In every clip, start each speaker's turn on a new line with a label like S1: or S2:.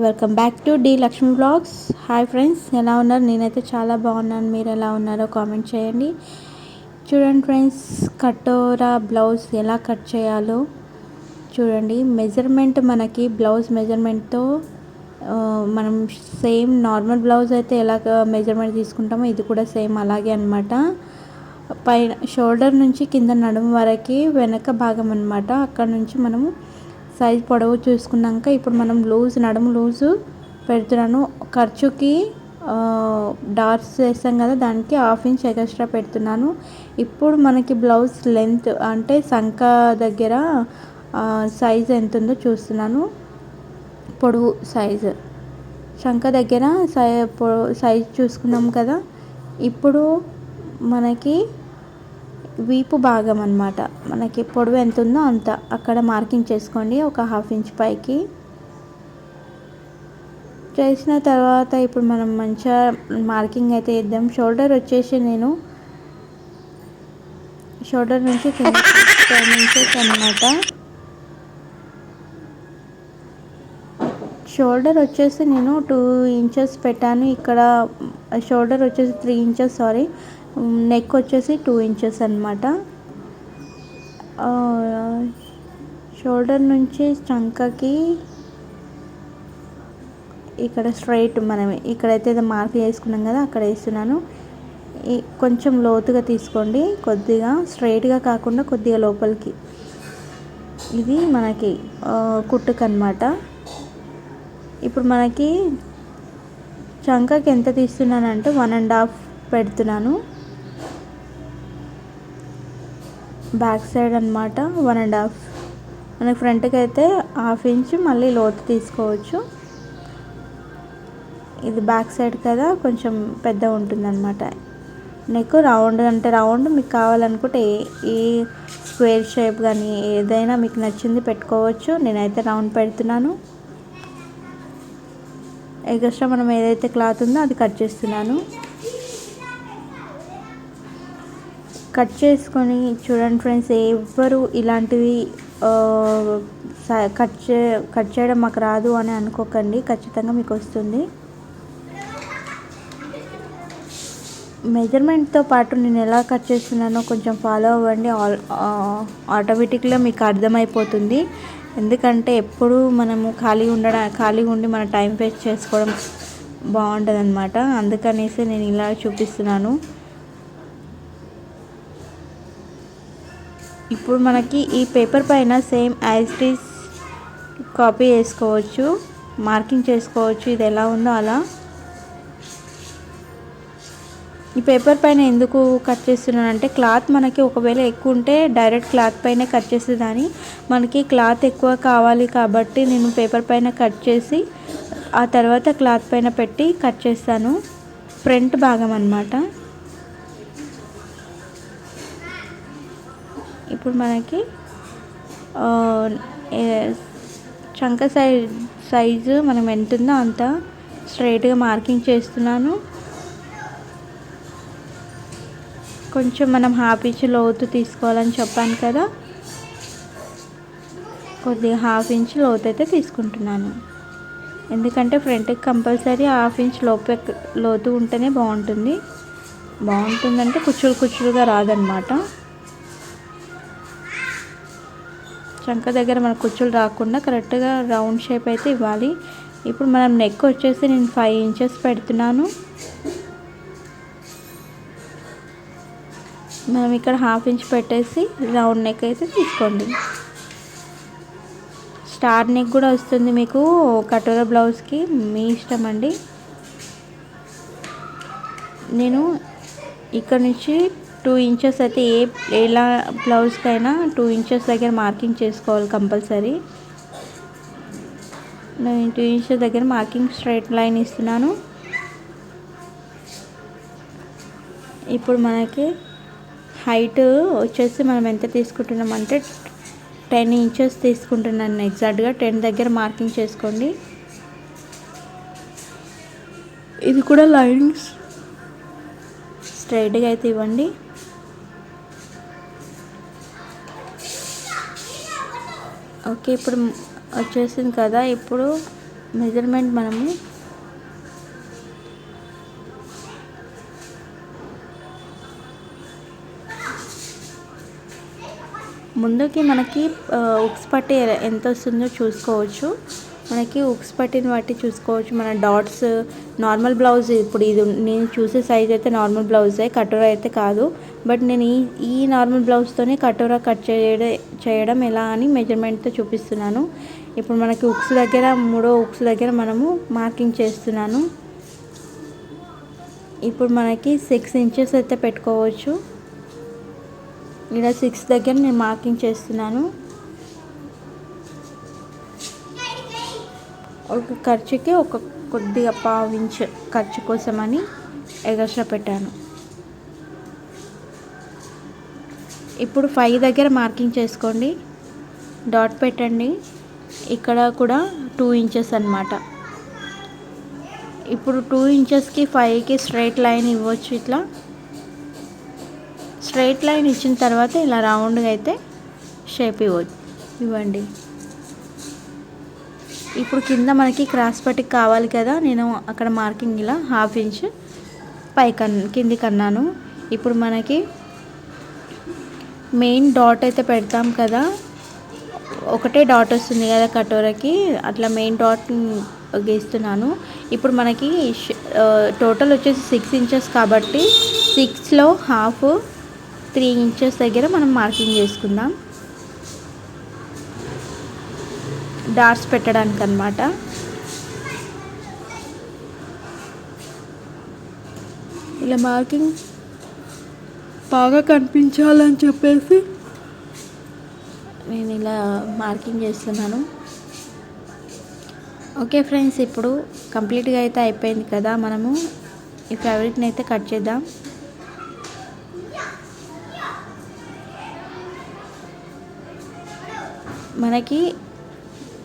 S1: Welcome back to the Lakshmi blogs. Hi friends, ఎలా ఉన్నారు? నేనైతే చాలా బాగున్నాను. మీరు ఎలా ఉన్నారో కామెంట్ చేయండి. చూడండి ఫ్రెండ్స్, కటోరా బ్లౌజ్ ఎలా కట్ చేయాలో చూడండి. మెజర్మెంట్ మనకి బ్లౌజ్ మెజర్మెంట్తో మనం సేమ్ నార్మల్ బ్లౌజ్ అయితే ఎలా మెజర్మెంట్ తీసుకుంటామో ఇది కూడా సేమ్ అలాగే అనమాట. పైన షోల్డర్ నుంచి కింద నడుము వరకు వెనక భాగం అనమాట. అక్కడ నుంచి మనము సైజ్ పొడవు చూసుకున్నాక ఇప్పుడు మనం నడుము లూజు పెడుతున్నాను. ఖర్చుకి డాట్స్ వేస్తాం కదా, దానికి 1/2 ఇంచ్ ఎక్స్ట్రా పెడుతున్నాను. ఇప్పుడు మనకి బ్లౌజ్ లెంత్ అంటే సంక దగ్గర సైజ్ ఎంత ఉందో చూస్తున్నాను. పొడవు సైజు శంఖ దగ్గర సైజ్ చూసుకున్నాం కదా. ఇప్పుడు మనకి వీపు భాగం అన్నమాట. మనకి పొడవు ఎంత ఉందో అంత అక్కడ మార్కింగ్ చేసుకోండి, ఒక 1/2 ఇంచ్ పైకి చేసిన తర్వాత ఇప్పుడు మనం మంచిగా మార్కింగ్ అయితే ఇద్దాం. షోల్డర్ వచ్చేసి నేను షోల్డర్ నుంచి 10 ఇంచెస్ అన్నమాట. షోల్డర్ వచ్చేసి నేను 2 ఇంచెస్ పెట్టాను. ఇక్కడ షోల్డర్ వచ్చేసి 3 ఇంచెస్, సారీ, నెక్ వచ్చేసి 2 ఇంచెస్ అన్నమాట. షోల్డర్ నుంచి చంకకి ఇక్కడ స్ట్రైట్ మనం ఇక్కడైతే మార్క్ చేసుకున్నాం కదా అక్కడ వేస్తున్నాను. కొంచెం లోతుగా తీసుకోండి, కొద్దిగా స్ట్రైట్గా కాకుండా కొద్దిగా లోపలికి. ఇది మనకి కుట్టుకు అన్నమాట. ఇప్పుడు మనకి చంకకి ఎంత తీస్తున్నానంటే 1.5 పెడుతున్నాను. బ్యాక్ సైడ్ అన్నమాట 1.5. మనకి ఫ్రంట్కి అయితే 1/2 ఇంచ్ మళ్ళీ లోతు తీసుకోవచ్చు. ఇది బ్యాక్ సైడ్ కదా, కొంచెం పెద్ద ఉంటుంది అన్నమాట. నెక్ రౌండ్ అంటే రౌండ్ మీకు కావాలనుకుంటే ఈ స్క్వేర్ షేప్ కానీ ఏదైనా మీకు నచ్చింది పెట్టుకోవచ్చు. నేనైతే రౌండ్ పెడుతున్నాను. ఎక్స్ట్రా మనం ఏదైతే క్లాత్ ఉందో అది కట్ చేస్తున్నాను. కట్ చేసుకొని చూడండి ఫ్రెండ్స్, ఎవ్వరు ఇలాంటివి కట్ చేయడం మాకు రాదు అని అనుకోకండి, ఖచ్చితంగా మీకు వస్తుంది. మెజర్మెంట్తో పాటు నేను ఎలా కట్ చేస్తున్నానో కొంచెం ఫాలో అవ్వండి. ఆటోమేటిక్గా మీకు అర్థమైపోతుంది. ఎందుకంటే ఎప్పుడు మనము ఖాళీగా ఉండి మన టైం వేస్ట్ చేసుకోవడం బాగుంటుంది అనమాట. అందుకనేసి నేను ఇలా చూపిస్తున్నాను. ఇప్పుడు మనకి ఈ పేపర్ పైన same as it is copy చేసుకోవచ్చు, మార్కింగ్ చేసుకోవచ్చు. ఇది ఎలా ఉందో అలా. ఈ పేపర్ పైన ఎందుకు కట్ చేస్తున్నానంటే క్లాత్ మనకి ఒకవేళ ఎక్కువ ఉంటే డైరెక్ట్ క్లాత్ పైన కట్ చేసేదాన్ని. మనకి క్లాత్ ఎక్కువ కావాలి కాబట్టి నేను పేపర్ పైన కట్ చేసి ఆ తర్వాత క్లాత్ పైన పెట్టి కట్ చేస్తాను. ఫ్రంట్ భాగం అన్నమాట. ఇప్పుడు మనకి చంక సైజు మనం ఎంత ఉందో అంత స్ట్రైట్గా మార్కింగ్ చేస్తున్నాను. కొంచెం మనం 1/2 ఇంచ్ లోతు తీసుకోవాలని చెప్పాను కదా, కొద్దిగా 1/2 ఇంచ్ లోతు అయితే తీసుకుంటున్నాను. ఎందుకంటే ఫ్రంట్కి కంపల్సరీ 1/2 ఇంచ్ లోతు ఉంటేనే బాగుంటుందంటే కుచ్చులుగా రాదనమాట. చంక దగ్గర మన కుచ్చులు రాకుండా కరెక్ట్గా రౌండ్ షేప్ అయితే ఇవ్వాలి. ఇప్పుడు మనం నెక్ వచ్చేసి నేను 5 ఇంచెస్ పెడుతున్నాను. మనం ఇక్కడ 1/2 ఇంచ్ పెట్టేసి రౌండ్ నెక్ అయితే తీసుకోండి. స్టార్ నెక్ కూడా వస్తుంది మీకు కటోరా బ్లౌజ్కి, మీ ఇష్టం అండి. నేను ఇక్కడ నుంచి 2 ఇంచెస్ అయితే ఎలా బ్లౌజ్కైనా 2 ఇంచెస్ దగ్గర మార్కింగ్ చేసుకోవాలి కంపల్సరీ. నేను 2 ఇంచెస్ దగ్గర మార్కింగ్ స్ట్రైట్ లైన్ ఇస్తున్నాను. ఇప్పుడు మనకి హైట్ వచ్చేసి మనం ఎంత తీసుకుంటున్నామంటే 10 ఇంచెస్ తీసుకుంటున్నాను. ఎగ్జాక్ట్గా 10 దగ్గర మార్కింగ్ చేసుకోండి. ఇది కూడా లైన్స్ స్ట్రైట్గా అయితే ఇవ్వండి. ఓకే, ఇప్పుడు వచ్చేసింది కదా. ఇప్పుడు మెజర్మెంట్ మనము ముందుకి మనకి ఉక్స్ పట్టి ఎంత వస్తుందో చూసుకోవచ్చు. మనకి ఉక్స్ పట్టిని బట్టి చూసుకోవచ్చు. మన డాట్స్ నార్మల్ బ్లౌజ్, ఇప్పుడు ఇది నేను చూసే సైజ్ అయితే నార్మల్ బ్లౌజే, కటోరా అయితే కాదు. బట్ నేను ఈ నార్మల్ బ్లౌజ్తోనే కటోరా కట్ చేయడం ఎలా అని మెజర్మెంట్తో చూపిస్తున్నాను. ఇప్పుడు మనకి ఉక్స్ దగ్గర, మూడో ఉక్స్ దగ్గర మనము మార్కింగ్ చేస్తున్నాను. ఇప్పుడు మనకి 6 ఇంచెస్ అయితే పెట్టుకోవచ్చు. ఇలా 6 దగ్గర నేను మార్కింగ్ చేస్తున్నాను. ఒక ఖర్చుకి ఒక కొద్దిగా 1/2 ఇంచ్ ఖర్చు కోసమని ఎగస్ట్రా పెట్టాను. ఇప్పుడు 5 దగ్గర మార్కింగ్ చేసుకోండి, డాట్ పెట్టండి. ఇక్కడ కూడా 2 ఇంచెస్ అన్నమాట. ఇప్పుడు 2 ఇంచెస్కి 5కి స్ట్రైట్ లైన్ ఇవ్వచ్చు. ఇట్లా స్ట్రైట్ లైన్ ఇచ్చిన తర్వాత ఇలా రౌండ్గా అయితే షేప్ ఇవ్వండి. ఇప్పుడు కింద మనకి క్రాస్ పట్టికి కావాలి కదా, నేను అక్కడ మార్కింగ్ ఇలా 1/2 ఇంచ్ కిందికి అన్నాను. ఇప్పుడు మనకి మెయిన్ డాట్ అయితే పెడతాం కదా, ఒకటే డాట్ వస్తుంది కదా కటోరాకి, అట్లా మెయిన్ డాట్ గీస్తున్నాను. ఇప్పుడు మనకి టోటల్ వచ్చేసి 6 ఇంచెస్ కాబట్టి 6లో హాఫ్ 3 ఇంచెస్ దగ్గర మనం మార్కింగ్ చేసుకుందాం, డాట్స్ పెట్టడానికి అన్నమాట. ఇలా మార్కింగ్ బాగా కనిపించాలని చెప్పేసి నేను ఇలా మార్కింగ్ చేస్తున్నాను. ఓకే ఫ్రెండ్స్, ఇప్పుడు కంప్లీట్గా అయితే అయిపోయింది కదా. మనము ఈ ఫ్యాబ్రిక్ని అయితే కట్ చేద్దాం. మనకి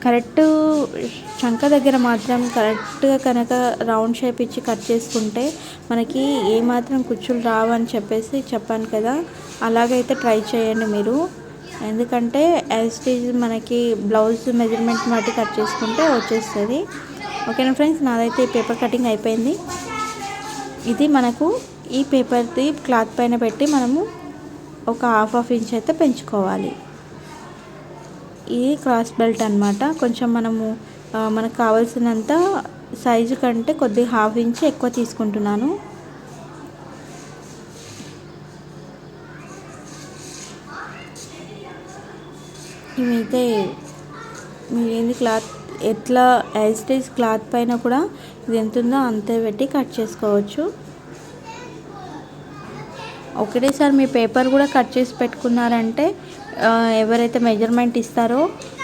S1: కరెక్ట్ చంక దగ్గర మాత్రం కరెక్ట్గా కనుక రౌండ్ షేప్ ఇచ్చి కట్ చేసుకుంటే మనకి ఏమాత్రం కుచ్చులు రావు అని చెప్పేసి చెప్పాను కదా, అలాగైతే ట్రై చేయండి మీరు. ఎందుకంటే యాజ్ ఇట్ ఈజ్ మనకి బ్లౌజ్ మెజర్మెంట్ బట్టి కట్ చేసుకుంటే వచ్చేస్తుంది. ఓకేనా ఫ్రెండ్స్, నాదైతే ఈ పేపర్ కటింగ్ అయిపోయింది. ఇది మనకు ఈ పేపర్ది క్లాత్ పైన పెట్టి మనము ఒక హాఫ్ ఇంచ్ అయితే పెంచుకోవాలి. ఇది క్రాస్ బెల్ట్ అన్నమాట. కొంచెం మనకు కావాల్సినంత సైజు కంటే కొద్దిగా 1/2 ఇంచ్ ఎక్కువ తీసుకుంటున్నాను. ఇవైతే మీరేంది క్లాత్ ఎట్లా యాజ్ ఇట్ ఈజ్ క్లాత్ పైన కూడా ఇది ఎంత ఉందో అంతే పెట్టి కట్ చేసుకోవచ్చు. ఒకటేసారి మీ పేపర్ కూడా కట్ చేసి పెట్టుకున్నారంటే ఎవరైతే మెజర్మెంట్ ఇస్తారో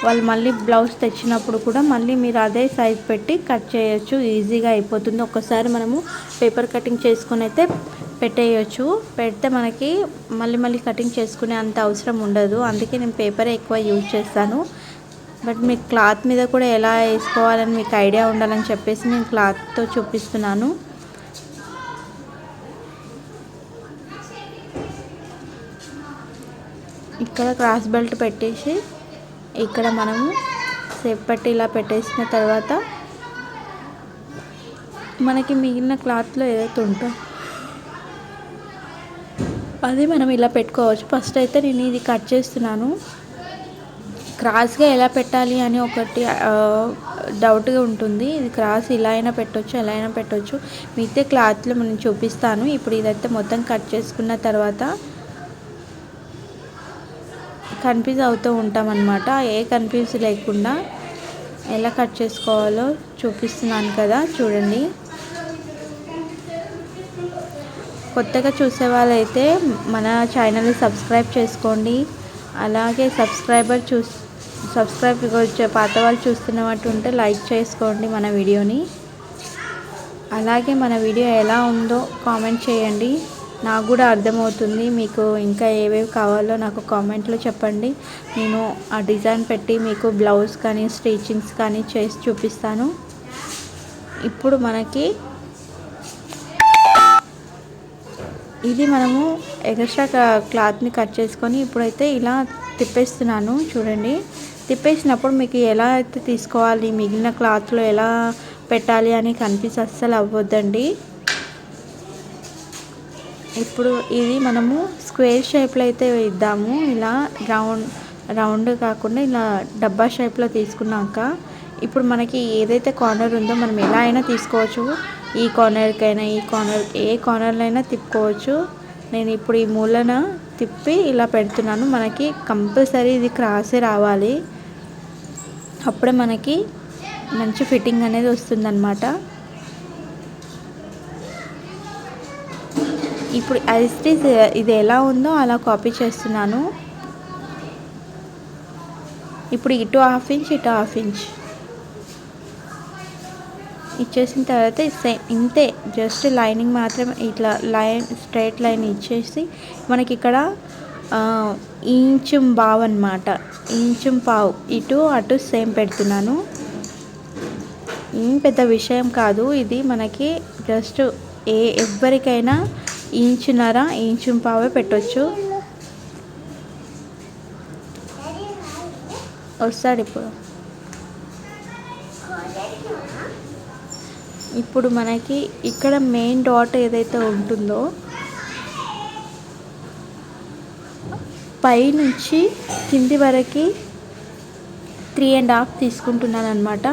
S1: వాళ్ళు మళ్ళీ బ్లౌజ్ తెచ్చినప్పుడు కూడా మళ్ళీ మీరు అదే సైజ్ పెట్టి కట్ చేయొచ్చు, ఈజీగా అయిపోతుంది. ఒక్కసారి మనము పేపర్ కటింగ్ చేసుకుని అయితే పెట్టేయచ్చు. పెడితే మనకి మళ్ళీ కటింగ్ చేసుకునే అంత అవసరం ఉండదు. అందుకే నేను పేపరే ఎక్కువ యూజ్ చేస్తాను. బట్ మీకు క్లాత్ మీద కూడా ఎలా వేసుకోవాలని మీకు ఐడియా ఉండాలని చెప్పేసి నేను క్లాత్తో చూపిస్తున్నాను. ఇక్కడ క్రాస్ బెల్ట్ పెట్టేసి ఇక్కడ మనము సేప్ పట్టి ఇలా పెట్టేసిన తర్వాత మనకి మిగిలిన క్లాత్లో ఏదైతే ఉంటుందో అది మనం ఇలా పెట్టుకోవచ్చు. ఫస్ట్ అయితే నేను ఇది కట్ చేస్తున్నాను. క్రాస్గా ఎలా పెట్టాలి అని ఒకటి డౌట్గా ఉంటుంది. ఇది క్రాస్ ఇలా అయినా పెట్టవచ్చు, ఎలా అయినా పెట్టవచ్చు. మిగతా క్లాత్లో మనం చూపిస్తాను. ఇప్పుడు ఇదైతే మొత్తం కట్ చేసుకున్న తర్వాత కన్ఫ్యూజ్ అవుతూ ఉంటాం అన్నమాట. ఏ కన్ఫ్యూజ్ లేకుండా ఎలా కట్ చేసుకోవాలో చూపిస్తున్నాను కదా, చూడండి. కొత్తగా చూసే వాళ్ళైతే మన ఛానల్ని సబ్స్క్రైబ్ చేసుకోండి. అలాగే సబ్స్క్రైబ్ పాత వాళ్ళు చూస్తున్నట్టు ఉంటే లైక్ చేసుకోండి మన వీడియోని. అలాగే మన వీడియో ఎలా ఉందో కామెంట్ చేయండి, నాకు కూడా అర్థమవుతుంది. మీకు ఇంకా ఏవేవి కావాలో నాకు కామెంట్లో చెప్పండి. నేను ఆ డిజైన్ పెట్టి మీకు బ్లౌజ్ కానీ స్టిచ్చింగ్స్ కానీ చేసి చూపిస్తాను. ఇప్పుడు మనకి ఇది మనము ఎక్స్ట్రా క్లాత్ని కట్ చేసుకొని ఇప్పుడైతే ఇలా తిప్పేస్తున్నాను చూడండి. తిప్పేసినప్పుడు మీకు ఎలా అయితే తీసుకోవాలి, మిగిలిన క్లాత్లో ఎలా పెట్టాలి అని కన్ఫ్యూజ్ అస్సలు అవ్వద్దండి. ఇప్పుడు ఇది మనము స్క్వేర్ షేప్లో అయితే ఇద్దాము. ఇలా రౌండ్ కాకుండా ఇలా డబ్బా షేప్లో తీసుకున్నాక ఇప్పుడు మనకి ఏదైతే కార్నర్ ఉందో మనం ఎలా అయినా తీసుకోవచ్చు. ఈ కార్నర్కైనా ఈ కార్నర్ ఏ కార్నర్లో అయినా తిప్పుకోవచ్చు. నేను ఇప్పుడు ఈ మూలన తిప్పి ఇలా పెడుతున్నాను. మనకి కంపల్సరీ ఇది క్రాసే రావాలి, అప్పుడే మనకి మంచి ఫిట్టింగ్ అనేది వస్తుందన్నమాట. ఇప్పుడు ఐస్టీస్ ఇది ఎలా ఉందో అలా కాపీ చేస్తున్నాను. ఇప్పుడు ఇటు 1/2 ఇంచ్ ఇటు 1/2 ఇంచ్ ఇచ్చేసిన తర్వాత సేమ్ ఇంతే, జస్ట్ లైనింగ్ మాత్రమే ఇట్లా స్ట్రైట్ లైన్ ఇచ్చేసి మనకి ఇక్కడ ఇంచుం పావు అన్నమాట, ఇంచుం పావు ఇటు అటు సేమ్ పెడుతున్నాను. ఏం పెద్ద విషయం కాదు ఇది, మనకి జస్ట్ ఎవరికైనా ఇంచున్నర ఇంచుం పావే పెట్టవచ్చు. వస్తాడు ఇప్పుడు మనకి ఇక్కడ మెయిన్ డాట్ ఏదైతే ఉంటుందో పై నుంచి కింది వరకు 3.5 తీసుకుంటున్నాను అన్నమాట.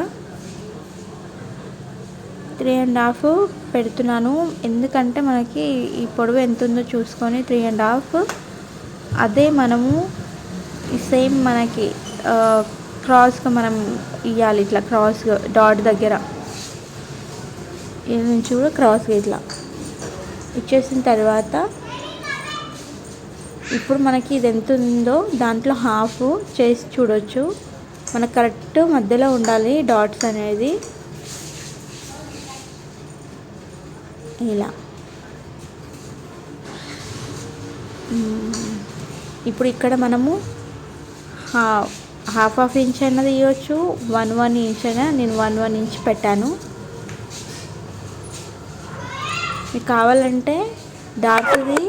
S1: 3.5 పెడుతున్నాను, ఎందుకంటే మనకి ఈ పొడవు ఎంత ఉందో చూసుకొని 3.5 అదే మనము సేమ్ మనకి క్రాస్గా మనం ఇవ్వాలి. ఇట్లా క్రాస్గా డాట్ దగ్గర ఇది నుంచి కూడా క్రాస్గా ఇట్లా ఇచ్చేసిన తర్వాత ఇప్పుడు మనకి ఇది ఎంత ఉందో దాంట్లో హాఫ్ చేసి చూడొచ్చు. మనకు కరెక్ట్ మధ్యలో ఉండాలి డాట్స్ అనేది. ఇలా ఇప్పుడు ఇక్కడ మనము హాఫ్ ఇంచ్ అన్నది ఇవ్వచ్చు, 1 ఇంచ్ అయినా. నేను 1 ఇంచ్ పెట్టాను. మీకు కావాలంటే డాట్ది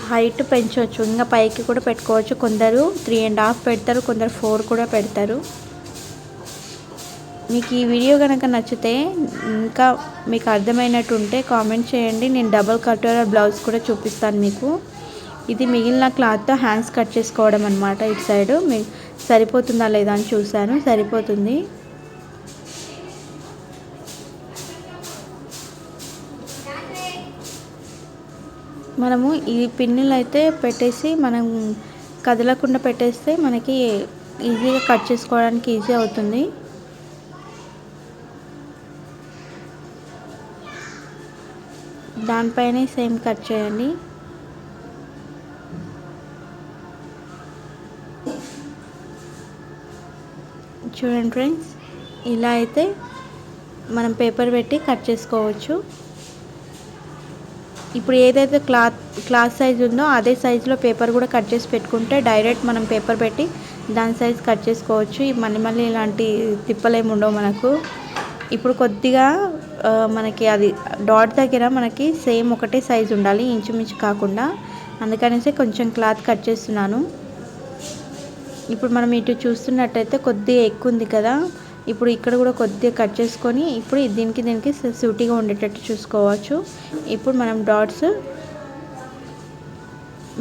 S1: హైట్ పెంచవచ్చు, ఇంకా పైకి కూడా పెట్టుకోవచ్చు. కొందరు 3.5 పెడతారు, కొందరు 4 కూడా పెడతారు. మీకు ఈ వీడియో కనుక నచ్చితే ఇంకా మీకు అర్థమైనట్టు ఉంటే కామెంట్ చేయండి. నేను డబుల్ కటోరా బ్లౌజ్ కూడా చూపిస్తాను మీకు. ఇది మిగిలిన క్లాత్తో హ్యాండ్స్ కట్ చేసుకోవడం అనమాట. ఇటు సైడ్ మీకు సరిపోతుందా లేదా అని చూశాను, సరిపోతుంది. మనము ఈ పిన్నులు అయితే పెట్టేసి మనం కదలకుండా పెట్టేస్తే మనకి ఈజీగా కట్ చేసుకోవడానికి ఈజీ అవుతుంది. దానిపైనే సేమ్ కట్ చేయండి. చూడండి ఫ్రెండ్స్, ఇలా అయితే మనం పేపర్ పెట్టి కట్ చేసుకోవచ్చు. ఇప్పుడు ఏదైతే క్లాత్ సైజ్ ఉందో అదే సైజులో పేపర్ కూడా కట్ చేసి పెట్టుకుంటే డైరెక్ట్ మనం పేపర్ పెట్టి దాని సైజ్ కట్ చేసుకోవచ్చు. మళ్ళీ ఇలాంటి తిప్పలేము ఉండవు మనకు. ఇప్పుడు కొద్దిగా మనకి అది డాట్ దగ్గర మనకి సేమ్ ఒకటే సైజు ఉండాలి, ఇంచుమించు కాకుండా. అందుకనేసి కొంచెం క్లాత్ కట్ చేస్తున్నాను. ఇప్పుడు మనం ఇటు చూస్తున్నట్టయితే కొద్దిగా ఎక్కువ ఉంది కదా, ఇప్పుడు ఇక్కడ కూడా కొద్దిగా కట్ చేసుకొని ఇప్పుడు దీనికి సూటిగా ఉండేటట్టు చూసుకోవచ్చు. ఇప్పుడు మనం డాట్స్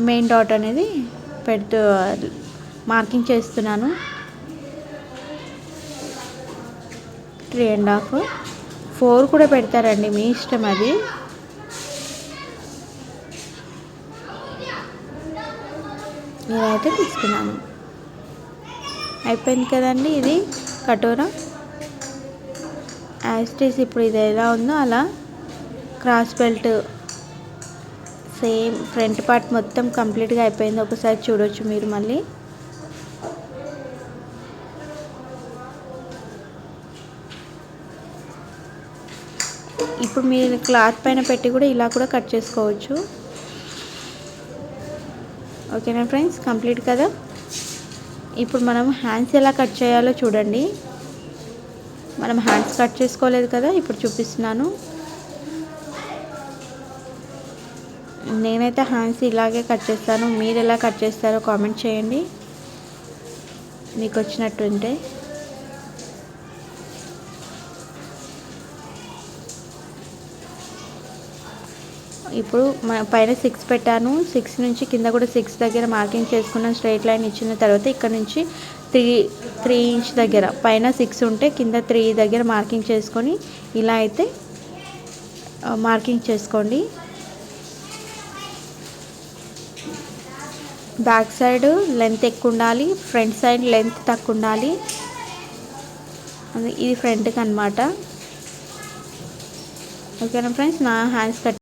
S1: మెయిన్ డాట్ అనేది మార్కింగ్ చేస్తున్నాను. 3.5 4 కూడా పెడతారండి, మీ ఇష్టం అది. ఇలా అయితే తీసుకున్నాను. అయిపోయింది కదండి ఇది కటోరా యాస్టీస్. ఇప్పుడు ఇది ఎలా ఉందో అలా cross belt same front part మొత్తం కంప్లీట్గా అయిపోయింది. ఒకసారి చూడొచ్చు మీరు మళ్ళీ. ఇప్పుడు మీరు క్లాత్ పైన పెట్టి కూడా ఇలా కూడా కట్ చేసుకోవచ్చు. ఓకేనా ఫ్రెండ్స్, కంప్లీట్ కదా. ఇప్పుడు మనం హ్యాండ్స్ ఎలా కట్ చేయాలో చూడండి. మనం హ్యాండ్స్ కట్ చేసుకోలేదు కదా, ఇప్పుడు చూపిస్తున్నాను. నేనైతే హ్యాండ్స్ ఇలాగే కట్ చేస్తాను, మీరు ఎలా కట్ చేస్తారో కామెంట్ చేయండి. మీకు వచ్చినట్టుంటే. ఇప్పుడు పైన 6 పెట్టాను. 6 నుంచి కింద కూడా 6 దగ్గర మార్కింగ్ చేసుకున్నాను. స్ట్రైట్ లైన్ ఇచ్చిన తర్వాత ఇక్కడ నుంచి 3 ఇంచ్ దగ్గర పైన 6 ఉంటే కింద 3 దగ్గర మార్కింగ్ చేసుకొని ఇలా అయితే మార్కింగ్ చేసుకోండి. బ్యాక్ సైడ్ లెంత్ ఎక్కువ ఉండాలి, ఫ్రంట్ సైడ్ లెంత్ తక్కువ ఉండాలి. ఇది ఫ్రంట్కి అనమాట. ఓకేనా ఫ్రెండ్స్, నా హ్యాండ్స్ కట్